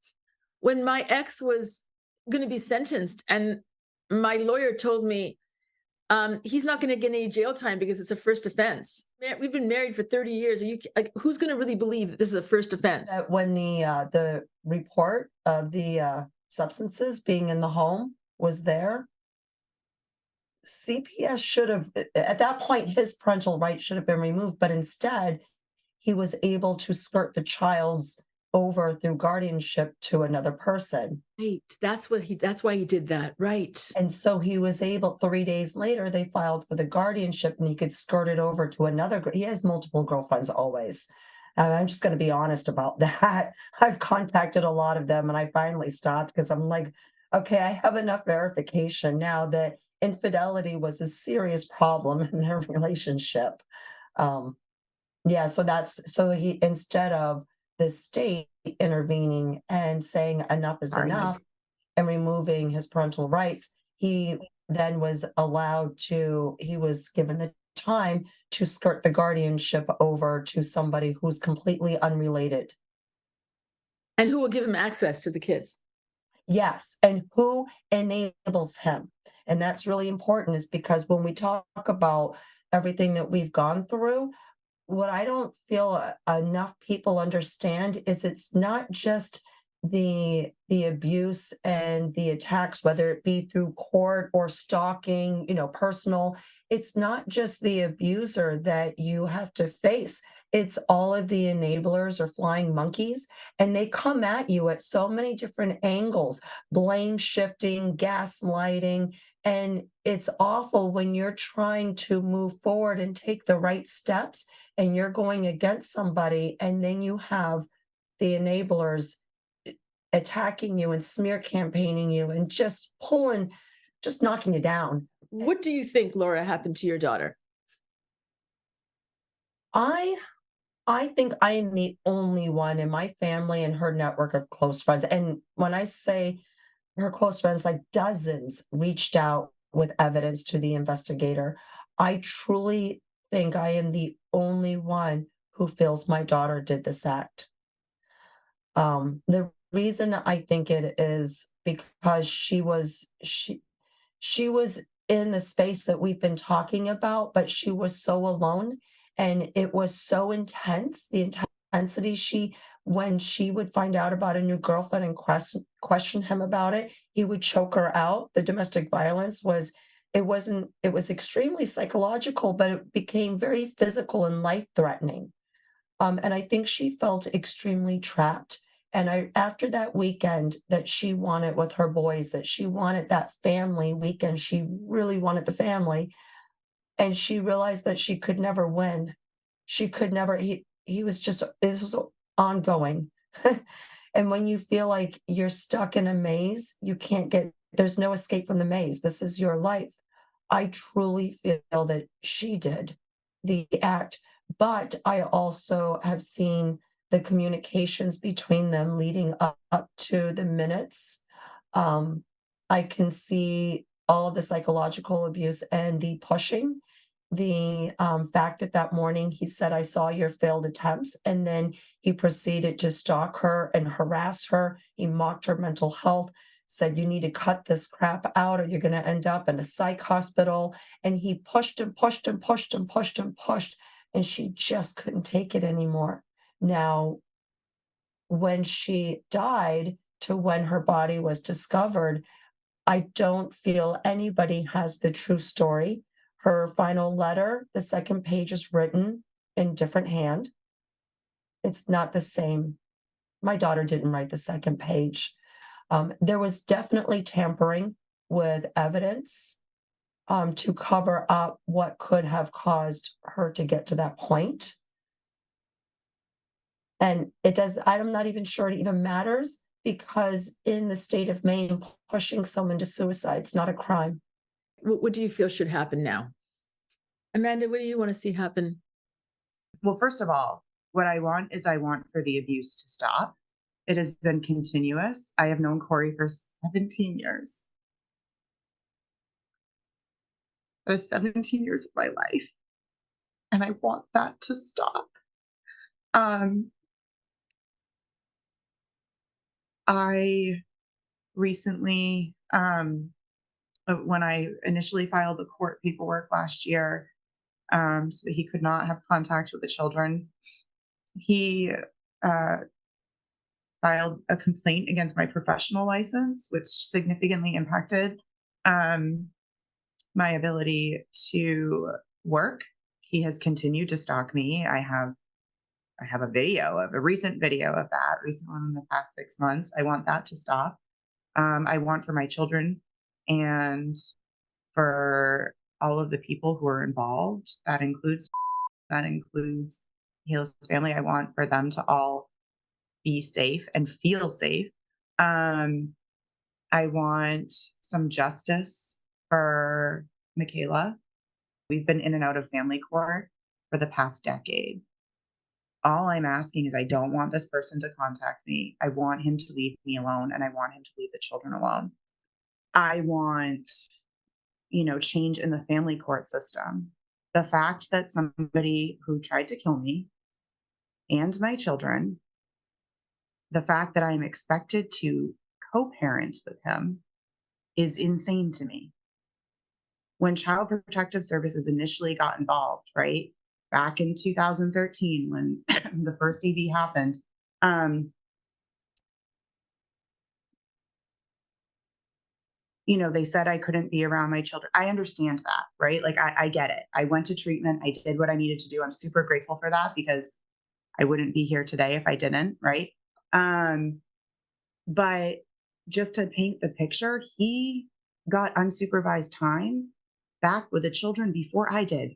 when my ex was gonna be sentenced and my lawyer told me, he's not gonna get any jail time because it's a first offense. We've been married for 30 years. Are you like, who's gonna really believe that this is a first offense? That when the report of the substances being in the home was there, CPS should have, at that point, his parental rights should have been removed, but instead, he was able to skirt the child's over through guardianship to another person. Right. That's why he did that. Right. And so he was able, 3 days later, they filed for the guardianship and he could skirt it over to another. He has multiple girlfriends always. And I'm just going to be honest about that. I've contacted a lot of them and I finally stopped because I'm like, okay, I have enough verification now that infidelity was a serious problem in their relationship. Um, yeah, so he, instead of the state intervening and saying enough is Sorry. enough and removing his parental rights, he then was he was given the time to skirt the guardianship over to somebody who's completely unrelated. And who will give him access to the kids? Yes, and who enables him? And that's really important is because when we talk about everything that we've gone through, what I don't feel enough people understand is it's not just the abuse and the attacks, whether it be through court or stalking, personal. It's not just the abuser that you have to face. It's all of the enablers or flying monkeys, and they come at you at so many different angles, blame shifting, gaslighting, and it's awful when you're trying to move forward and take the right steps and you're going against somebody and then you have the enablers attacking you and smear campaigning you and just knocking you down. What do you think, Laura, happened to your daughter? I think I am the only one in my family and her network of close friends. And when I say her close friends, like dozens, reached out with evidence to the investigator. I truly think I am the only one who feels my daughter did this act. The reason I think it is because she was in the space that we've been talking about, but she was so alone and it was so intense, the intensity when she would find out about a new girlfriend and question him about it, he would choke her out. The domestic violence it was extremely psychological, but it became very physical and life-threatening. And I think she felt extremely trapped. And after that weekend that she wanted with her boys, that she wanted that family weekend, she really wanted the family. And she realized that she could never win. She could never, he was just, this was ongoing. And when you feel like you're stuck in a maze, there's no escape from the maze. This is your life. I truly feel that she did the act, but I also have seen the communications between them leading up to the minutes. Um, I can see all of the psychological abuse and the pushing. The fact that that morning he said, I saw your failed attempts. And then he proceeded to stalk her and harass her. He mocked her mental health, said, you need to cut this crap out or you're going to end up in a psych hospital. And he pushed and pushed and pushed and pushed and pushed. And she just couldn't take it anymore. Now, when she died to when her body was discovered, I don't feel anybody has the true story. Her final letter, the second page is written in different hand. It's not the same. My daughter didn't write the second page. There was definitely tampering with evidence to cover up what could have caused her to get to that point. And I'm not even sure it even matters because in the state of Maine, pushing someone to suicide is not a crime. What do you feel should happen now? Amanda, what do you want to see happen? Well, first of all, what I want for the abuse to stop. It has been continuous. I have known Corey for 17 years. That is 17 years of my life. And I want that to stop. Um, I recently, when I initially filed the court paperwork last year, so that he could not have contact with the children, he uh, filed a complaint against my professional license, which significantly impacted um, my ability to work. He has continued to stalk me. I have a recent video of that, recent one in the past 6 months. I want that to stop. I want for my children and for all of the people who are involved. That includes Hale's family. I want for them to all be safe and feel safe. Um, I want some justice for Michaela. We've been in and out of family court for the past decade. All I'm asking is I don't want this person to contact me. I want him to leave me alone and I want him to leave the children alone. I want, change in the family court system. The fact that somebody who tried to kill me and my children, the fact that I'm expected to co-parent with him is insane to me. When Child Protective Services initially got involved, right, back in 2013, when the first EV happened, they said I couldn't be around my children. I understand that, right? Like, I get it. I went to treatment. I did what I needed to do. I'm super grateful for that because I wouldn't be here today if I didn't, right? But just to paint the picture, he got unsupervised time back with the children before I did.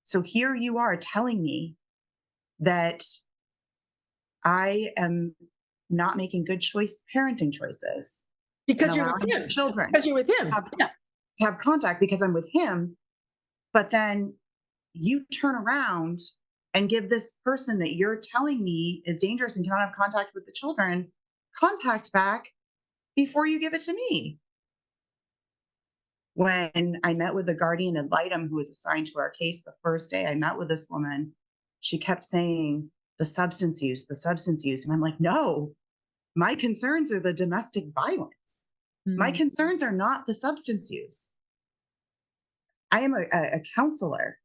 So here you are telling me that I am not making good parenting choices and Because you're with allowing him. children Because you're with him. have, Yeah. to have contact because I'm with him. But then you turn around and give this person that you're telling me is dangerous and cannot have contact with the children contact back before you give it to me. When I met with the guardian ad litem who was assigned to our case the first day I met with this woman, she kept saying the substance use. And I'm like, no, My concerns are the domestic violence. My Mm. concerns are not the substance use. I am a counselor.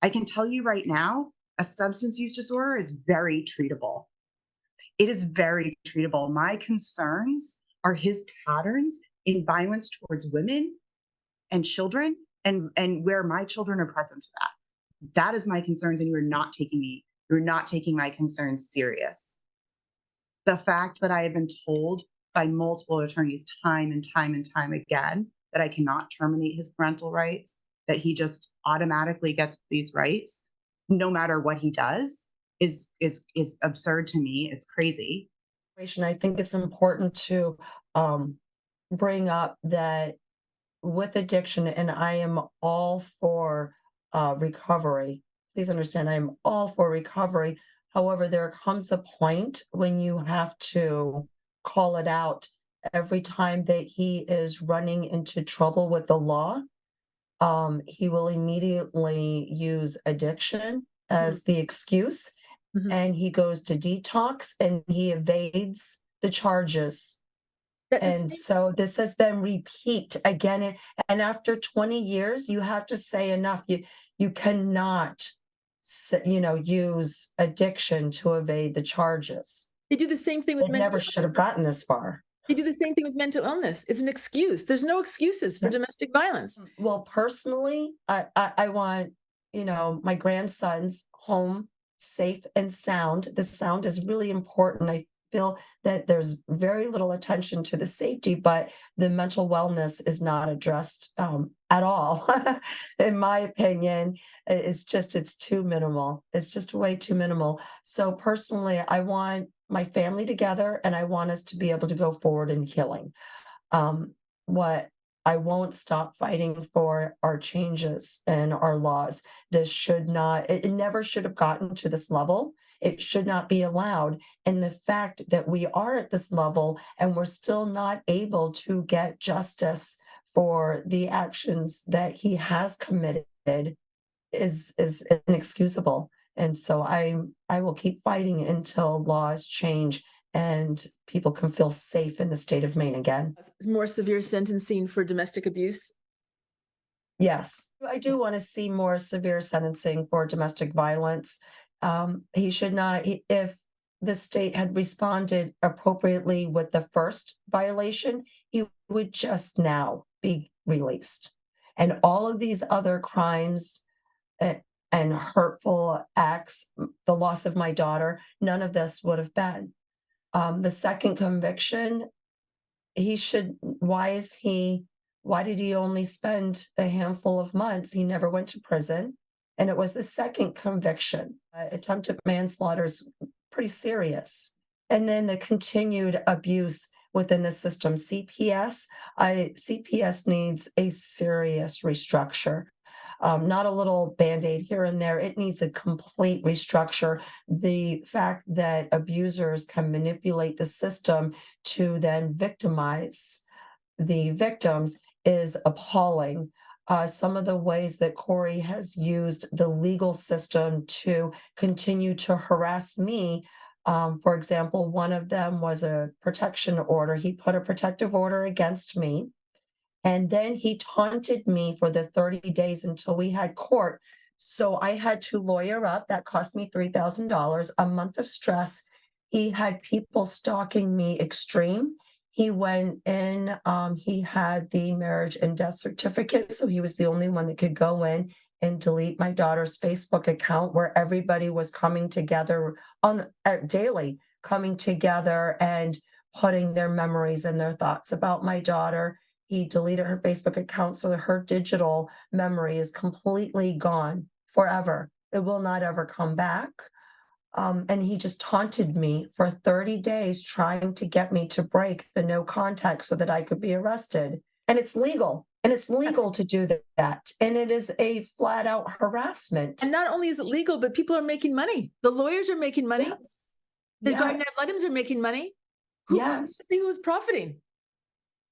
I can tell you right now, a substance use disorder is very treatable. It is very treatable. My concerns are his patterns in violence towards women and children, and where my children are present to that. That is my concerns, and you're not taking my concerns serious. The fact that I have been told by multiple attorneys time and time and time again that I cannot terminate his parental rights, that he just automatically gets these rights no matter what he does is absurd to me. It's crazy. I think it's important to um, bring up that with addiction, and I am all for recovery. Please understand, I am all for recovery. However, there comes a point when you have to call it out. Every time that he is running into trouble with the law, he will immediately use addiction Mhm. as the excuse, Mhm. and he goes to detox and he evades the charges. That the And same so this has been repeat again, and after 20 years, you have to say enough. You cannot, use addiction to evade the charges. they do the same thing with It mental never should have illness. gotten this far. They do the same thing with mental illness. It's an excuse. There's no excuses for Yes. domestic violence. Well, personally, I want, my grandson's home safe and sound. The sound is really important. I feel that there's very little attention to the safety, but the mental wellness is not addressed at all. In my opinion, it's too minimal. It's just way too minimal. So personally, I want my family together and I want us to be able to go forward in healing. What I won't stop fighting for our changes and our laws. This should not, it never should have gotten to this level. It should not be allowed. And the fact that we are at this level and we're still not able to get justice for the actions that he has committed is inexcusable. And so I will keep fighting until laws change and people can feel safe in the state of Maine again. More severe sentencing for domestic abuse. Yes, I do want to see more severe sentencing for domestic violence. He should not, if the state had responded appropriately with the first violation, he would just now be released. And all of these other crimes a- and hurtful acts, the loss of my daughter, none of this would have been. The second conviction, he should, why did he only spend a handful of months? He never went to prison. And it was the second conviction. Attempted manslaughter is pretty serious. And then the continued abuse within the system. CPS needs a serious restructure. Not a little band-aid here and there. It needs a complete restructure. The fact that abusers can manipulate the system to then victimize the victims is appalling. Some of the ways that Corey has used the legal system to continue to harass me. For example, one of them was a protection order. He put a protective order against me. And then he taunted me for the 30 days until we had court. So I had to lawyer up. That cost me $3,000, a month of stress. He had people stalking me extreme. He went in, he had the marriage and death certificate. So he was the only one that could go in and delete my daughter's Facebook account where everybody was coming together daily, coming together and putting their memories and their thoughts about my daughter. He deleted her Facebook account, so her digital memory is completely gone forever. It will not ever come back. And he just taunted me for 30 days, trying to get me to break the no contact so that I could be arrested. And it's legal. And it's legal to do that. And it is a flat out harassment. And not only is it legal, but people are making money. The lawyers are making money. Yes. The garden Yes. ad litems are making money. Yes. Who's profiting?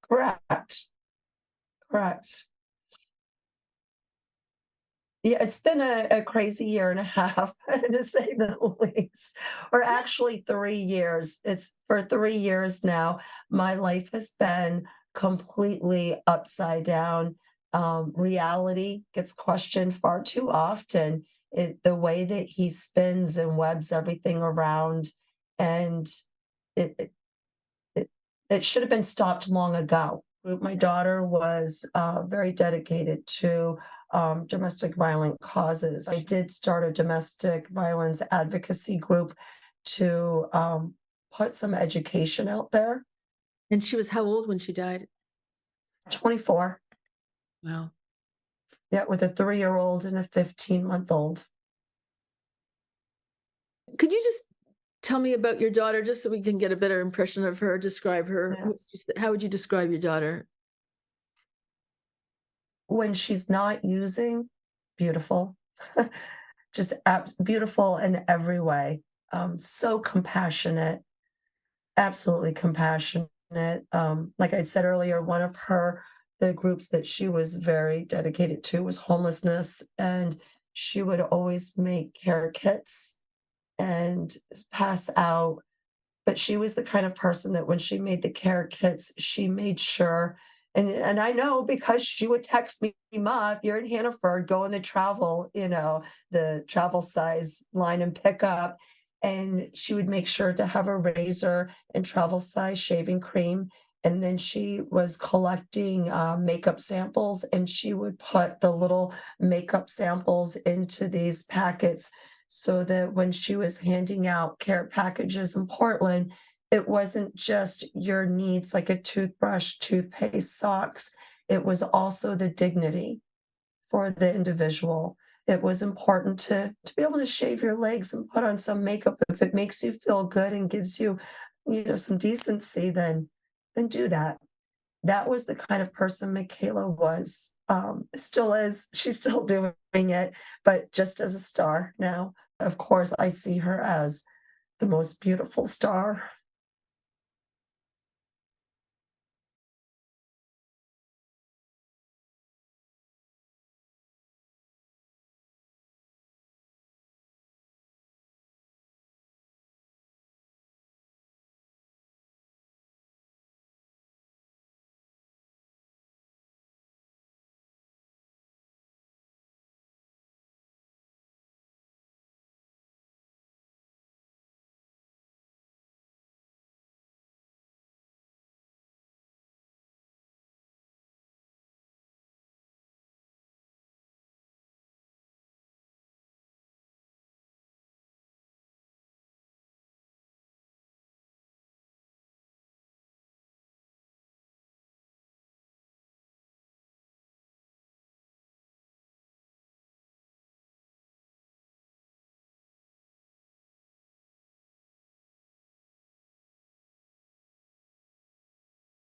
Correct. Correct. Yeah, it's been a crazy year and a half, to say the least, or actually 3 years. It's for 3 years now, my life has been completely upside down. Reality gets questioned far too often. The way that he spins and webs everything around, and it it it it should have been stopped long ago. My daughter was, very dedicated to, domestic violent causes. I did start a domestic violence advocacy group to, put some education out there. And she was how old when she died? 24, Wow. yeah, with a 3-year-old and a 15-month-old. Could you just tell me about your daughter just so we can get a better impression of her, describe her? Yes. How would you describe your daughter? When she's not using, beautiful. Just beautiful in every way. So compassionate, absolutely compassionate. Like I said earlier, the groups that she was very dedicated to was homelessness, and she would always make care kits and pass out. But she was the kind of person that when she made the care kits, she made sure, and I know because she would text me, "Ma, if you're in Hannaford, go in the travel, the travel size line and pick up." And she would make sure to have a razor and travel size shaving cream. And then she was collecting makeup samples, and she would put the little makeup samples into these packets so that when she was handing out care packages in Portland, it wasn't just your needs like a toothbrush, toothpaste, socks. It was also the dignity for the individual. It was important to be able to shave your legs and put on some makeup if it makes you feel good and gives you, some decency, then do that. That was the kind of person Michaela was, still is. She's still doing it, but just as a star now. Of course, I see her as the most beautiful star